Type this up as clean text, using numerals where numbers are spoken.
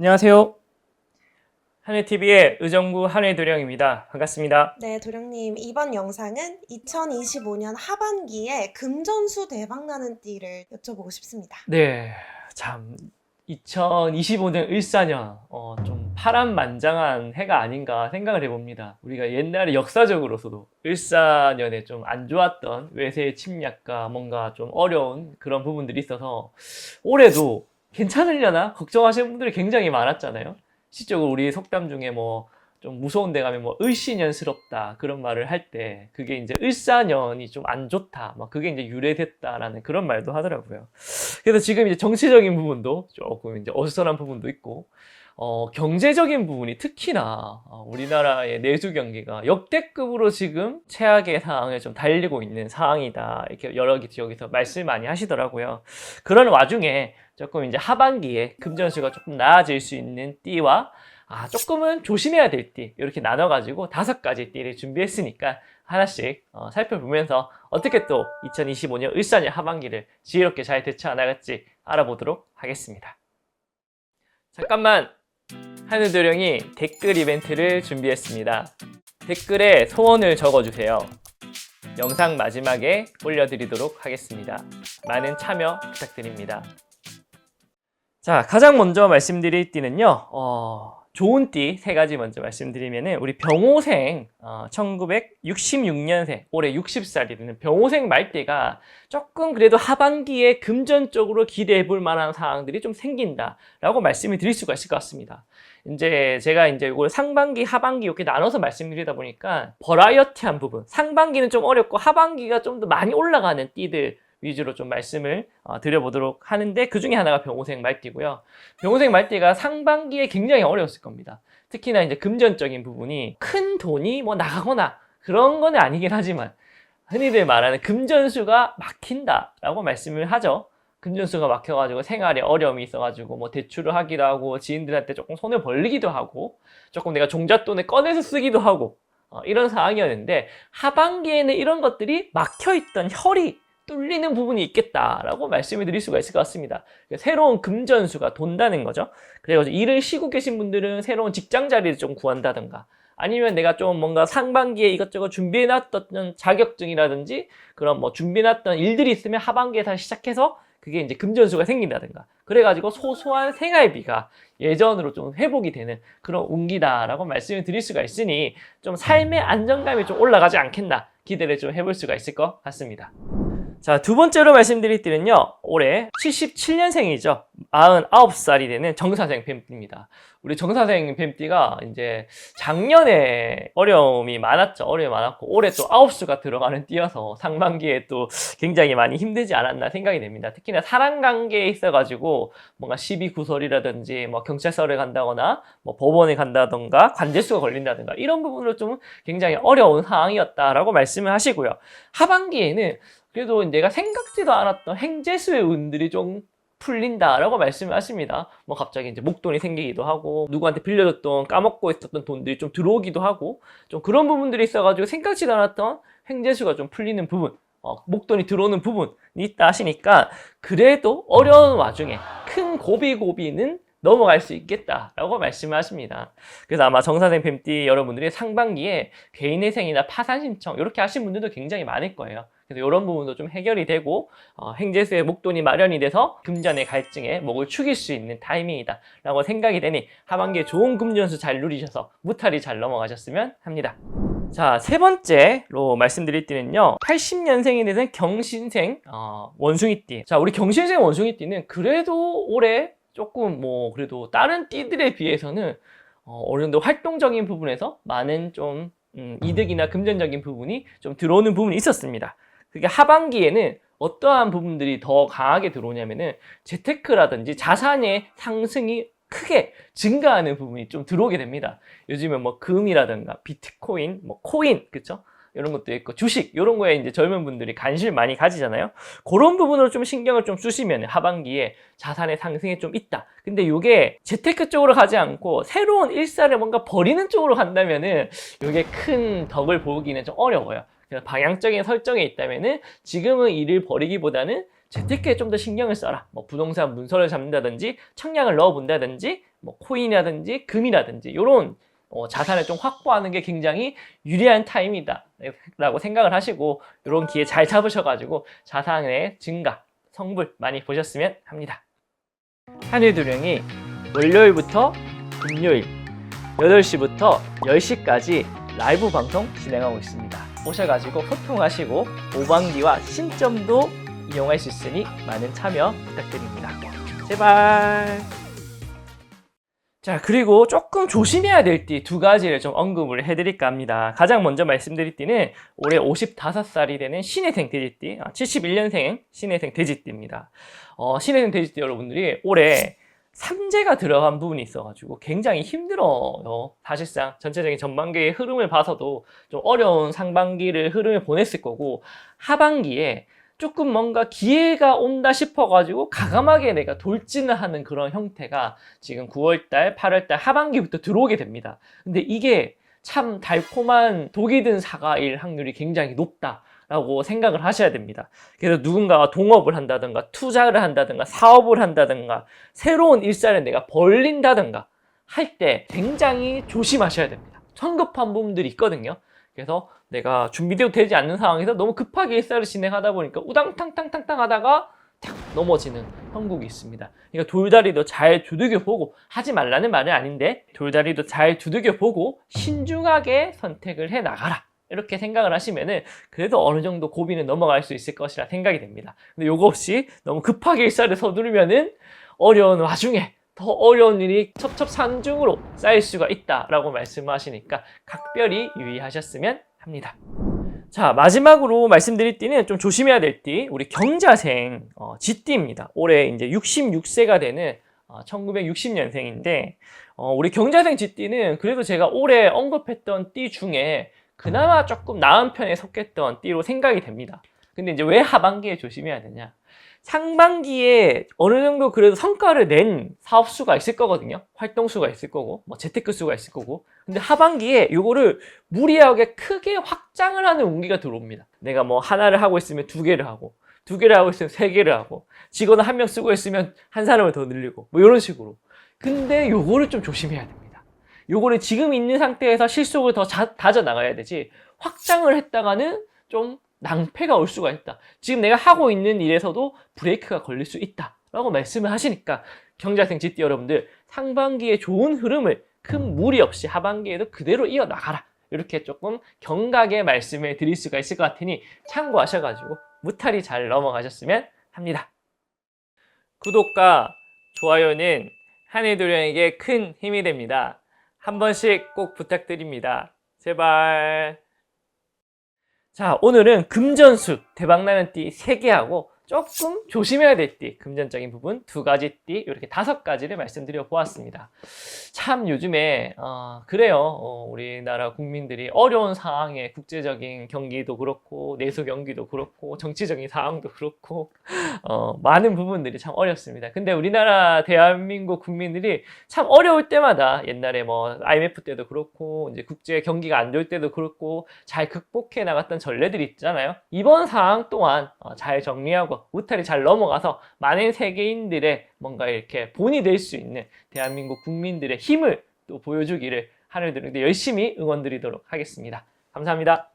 안녕하세요. 한해TV의 의정부 한해도령입니다. 반갑습니다. 네, 도령님, 이번 영상은 2025년 하반기에 금전수 대박나는 띠를 여쭤보고 싶습니다. 네, 참 2025년 을사년 좀 파란만장한 해가 아닌가 생각을 해봅니다. 우리가 옛날에 역사적으로서도 을사년에 좀 안 좋았던 외세의 침략과 뭔가 좀 어려운 그런 부분들이 있어서 올해도 괜찮으려나 걱정하시는 분들이 굉장히 많았잖아요. 실적으로 우리 속담 중에 뭐 좀 무서운 데 가면 뭐 을씨년스럽다 그런 말을 할 때 그게 이제 을사년이 좀 안 좋다 막 그게 이제 유래됐다라는 그런 말도 하더라고요. 그래서 지금 이제 정치적인 부분도 조금 이제 어수선한 부분도 있고 경제적인 부분이 특히나 우리나라의 내수 경기가 역대급으로 지금 최악의 상황에 좀 달리고 있는 상황이다 이렇게 여러 지역에서 말씀 많이 하시더라고요. 그런 와중에 조금 이제 하반기에 금전수가 조금 나아질 수 있는 띠와 조금은 조심해야 될 띠 이렇게 나눠가지고 5가지 띠를 준비했으니까 하나씩 살펴보면서 어떻게 또 2025년 을사년 하반기를 지혜롭게 잘 대처해 나갈지 알아보도록 하겠습니다. 잠깐만, 하늘도령이 댓글 이벤트를 준비했습니다. 댓글에 소원을 적어주세요. 영상 마지막에 올려드리도록 하겠습니다. 많은 참여 부탁드립니다. 자, 가장 먼저 말씀드릴 띠는요, 좋은 띠 3가지 먼저 말씀드리면은 우리 병호생 1966년생 올해 60살이 되는 병호생 말띠가 조금 그래도 하반기에 금전적으로 기대해 볼 만한 상황들이 좀 생긴다라고 말씀을 드릴 수가 있을 것 같습니다. 이제 제가 이제 이걸 상반기, 하반기 이렇게 나눠서 말씀드리다 보니까 버라이어티한 부분, 상반기는 좀 어렵고 하반기가 좀 더 많이 올라가는 띠들 위주로 좀 말씀을 드려보도록 하는데 그 중에 하나가 병호생 말띠고요. 병호생 말띠가 상반기에 굉장히 어려웠을 겁니다. 특히나 이제 금전적인 부분이 큰 돈이 뭐 나가거나 그런 건 아니긴 하지만 흔히들 말하는 금전수가 막힌다라고 말씀을 하죠. 금전수가 막혀가지고 생활에 어려움이 있어가지고 뭐 대출을 하기도 하고 지인들한테 조금 손을 벌리기도 하고 조금 내가 종잣돈을 꺼내서 쓰기도 하고 이런 상황이었는데 하반기에는 이런 것들이 막혀있던 혈이 뚫리는 부분이 있겠다라고 말씀을 드릴 수가 있을 것 같습니다. 새로운 금전수가 돈다는 거죠. 그래서 일을 쉬고 계신 분들은 새로운 직장 자리를 좀 구한다든가 아니면 내가 좀 뭔가 상반기에 이것저것 준비해놨던 자격증이라든지 그런 뭐 준비해놨던 일들이 있으면 하반기에 다시 시작해서 그게 이제 금전수가 생긴다든가 그래가지고 소소한 생활비가 예전으로 좀 회복이 되는 그런 운기다라고 말씀을 드릴 수가 있으니 좀 삶의 안정감이 좀 올라가지 않겠나 기대를 좀 해볼 수가 있을 것 같습니다. 자, 두 번째로 말씀드릴 띠는요, 올해 77년생이죠. 49살이 되는 정사생 뱀띠입니다. 우리 정사생 뱀띠가 이제 작년에 어려움이 많았죠. 어려움이 많았고, 올해 또 9수가 들어가는 띠여서 상반기에 또 굉장히 많이 힘들지 않았나 생각이 됩니다. 특히나 사람 관계에 있어가지고 뭔가 시비 구설이라든지 뭐 경찰서를 간다거나 뭐 법원에 간다던가 관제수가 걸린다든가 이런 부분으로 좀 굉장히 어려운 상황이었다라고 말씀을 하시고요. 하반기에는 그래도 내가 생각지도 않았던 행재수의 운들이 좀 풀린다라고 말씀을 하십니다. 뭐 갑자기 이제 목돈이 생기기도 하고 누구한테 빌려줬던 까먹고 있었던 돈들이 좀 들어오기도 하고 좀 그런 부분들이 있어가지고 생각지도 않았던 행재수가 좀 풀리는 부분 목돈이 들어오는 부분이 있다 하시니까 그래도 어려운 와중에 큰 고비는 넘어갈 수 있겠다라고 말씀을 하십니다. 그래서 아마 정사생 뱀띠 여러분들이 상반기에 개인회생이나 파산 신청 이렇게 하신 분들도 굉장히 많을 거예요. 그래서 이런 부분도 좀 해결이 되고 행재수의 목돈이 마련이 돼서 금전의 갈증에 목을 축일 수 있는 타이밍이다 라고 생각이 되니 하반기에 좋은 금전수 잘 누리셔서 무탈이 잘 넘어가셨으면 합니다. 자, 세 번째로 말씀드릴 띠는요 80년생이 되는 경신생 원숭이띠. 자, 우리 경신생 원숭이띠는 그래도 올해 조금 뭐 그래도 다른 띠들에 비해서는 어느 정도 활동적인 부분에서 많은 좀 이득이나 금전적인 부분이 좀 들어오는 부분이 있었습니다. 그게 하반기에는 어떠한 부분들이 더 강하게 들어오냐면은 재테크라든지 자산의 상승이 크게 증가하는 부분이 좀 들어오게 됩니다. 요즘에 뭐 금이라든가 비트코인, 뭐 코인, 그쵸? 이런 것도 있고 주식 이런 거에 이제 젊은 분들이 관심을 많이 가지잖아요. 그런 부분으로 좀 신경을 좀 쓰시면 하반기에 자산의 상승이 좀 있다. 근데 이게 재테크 쪽으로 가지 않고 새로운 일사를 뭔가 버리는 쪽으로 간다면은 이게 큰 덕을 보기는 좀 어려워요. 그래서 방향적인 설정에 있다면은 지금은 일을 버리기보다는 재테크에 좀 더 신경을 써라. 뭐 부동산 문서를 잡는다든지 청약을 넣어본다든지 뭐 코인이라든지 금이라든지 이런 자산을 좀 확보하는 게 굉장히 유리한 타임이다 라고 생각을 하시고 이런 기회 잘 잡으셔가지고 자산의 증가, 성불 많이 보셨으면 합니다. 하늘도령이 월요일부터 금요일 8시부터 10시까지 라이브 방송 진행하고 있습니다. 오셔가지고 소통하시고 오방기와 신점도 이용할 수 있으니 많은 참여 부탁드립니다. 제발. 자, 그리고 조금 조심해야 될 띠 두 가지를 좀 언급을 해드릴까 합니다. 가장 먼저 말씀드릴 띠는 올해 55살이 되는 신해생 돼지띠, 71년생 신해생 돼지띠입니다. 신해생 돼지띠 여러분들이 올해 삼재가 들어간 부분이 있어가지고 굉장히 힘들어요. 사실상 전체적인 전반기의 흐름을 봐서도 좀 어려운 상반기를 흐름을 보냈을 거고 하반기에 조금 뭔가 기회가 온다 싶어가지고 과감하게 내가 돌진을 하는 그런 형태가 지금 9월달, 8월달 하반기부터 들어오게 됩니다. 근데 이게 참 달콤한 독이 든 사과일 확률이 굉장히 높다라고 생각을 하셔야 됩니다. 그래서 누군가가 동업을 한다든가 투자를 한다든가 사업을 한다든가 새로운 일사를 내가 벌린다든가 할 때 굉장히 조심하셔야 됩니다. 성급한 부분들이 있거든요. 그래서 내가 준비되어 되지 않는 상황에서 너무 급하게 일사를 진행하다 보니까 우당탕탕탕탕 하다가 탁 넘어지는 형국이 있습니다. 그러니까 돌다리도 잘 두들겨보고, 하지 말라는 말은 아닌데 돌다리도 잘 두들겨보고 신중하게 선택을 해 나가라, 이렇게 생각을 하시면은 그래도 어느 정도 고비는 넘어갈 수 있을 것이라 생각이 됩니다. 근데 요거 없이 너무 급하게 일사를 서두르면은 어려운 와중에 더 어려운 일이 첩첩산중으로 쌓일 수가 있다라고 말씀하시니까 각별히 유의하셨으면 합니다. 자, 마지막으로 말씀드릴 띠는 좀 조심해야 될 띠, 우리 경자생 쥐띠입니다. 올해 이제 66세가 되는 1960년생인데 우리 경자생 쥐띠는 그래도 제가 올해 언급했던 띠 중에 그나마 조금 나은 편에 속했던 띠로 생각이 됩니다. 근데 이제 왜 하반기에 조심해야 되냐? 상반기에 어느 정도 그래도 성과를 낸 사업수가 있을 거거든요. 활동수가 있을 거고, 뭐 재테크수가 있을 거고. 근데 하반기에 이거를 무리하게 크게 확장을 하는 운기가 들어옵니다. 내가 뭐 하나를 하고 있으면 두 개를 하고, 두 개를 하고 있으면 세 개를 하고, 직원을 한 명 쓰고 있으면 한 사람을 더 늘리고, 뭐 이런 식으로. 근데 요거를 좀 조심해야 됩니다. 요거를 지금 있는 상태에서 실속을 더 다져 나가야 되지, 확장을 했다가는 좀 낭패가 올 수가 있다. 지금 내가 하고 있는 일에서도 브레이크가 걸릴 수 있다 라고 말씀을 하시니까 경자생 쥐띠 여러분들 상반기에 좋은 흐름을 큰 무리 없이 하반기에도 그대로 이어나가라, 이렇게 조금 경각의 말씀을 드릴 수가 있을 것 같으니 참고하셔가지고 무탈이 잘 넘어가셨으면 합니다. 구독과 좋아요는 하늘도령에게 큰 힘이 됩니다. 한 번씩 꼭 부탁드립니다. 제발. 자, 오늘은 금전수 대박나는 띠 3개하고 조금 조심해야 될 띠, 금전적인 부분 2가지 띠, 이렇게 5가지를 말씀드려 보았습니다. 참 요즘에 그래요. 우리나라 국민들이 어려운 상황에 국제적인 경기도 그렇고 내수 경기도 그렇고 정치적인 상황도 그렇고 많은 부분들이 참 어렵습니다. 근데 우리나라 대한민국 국민들이 참 어려울 때마다 옛날에 뭐 IMF 때도 그렇고 이제 국제 경기가 안 좋을 때도 그렇고 잘 극복해 나갔던 전례들이 있잖아요. 이번 상황 또한 잘 정리하고 무탈이 잘 넘어가서 많은 세계인들의 뭔가 이렇게 본이 될 수 있는 대한민국 국민들의 힘을 또 보여주기를 하늘도령도 열심히 응원드리도록 하겠습니다. 감사합니다.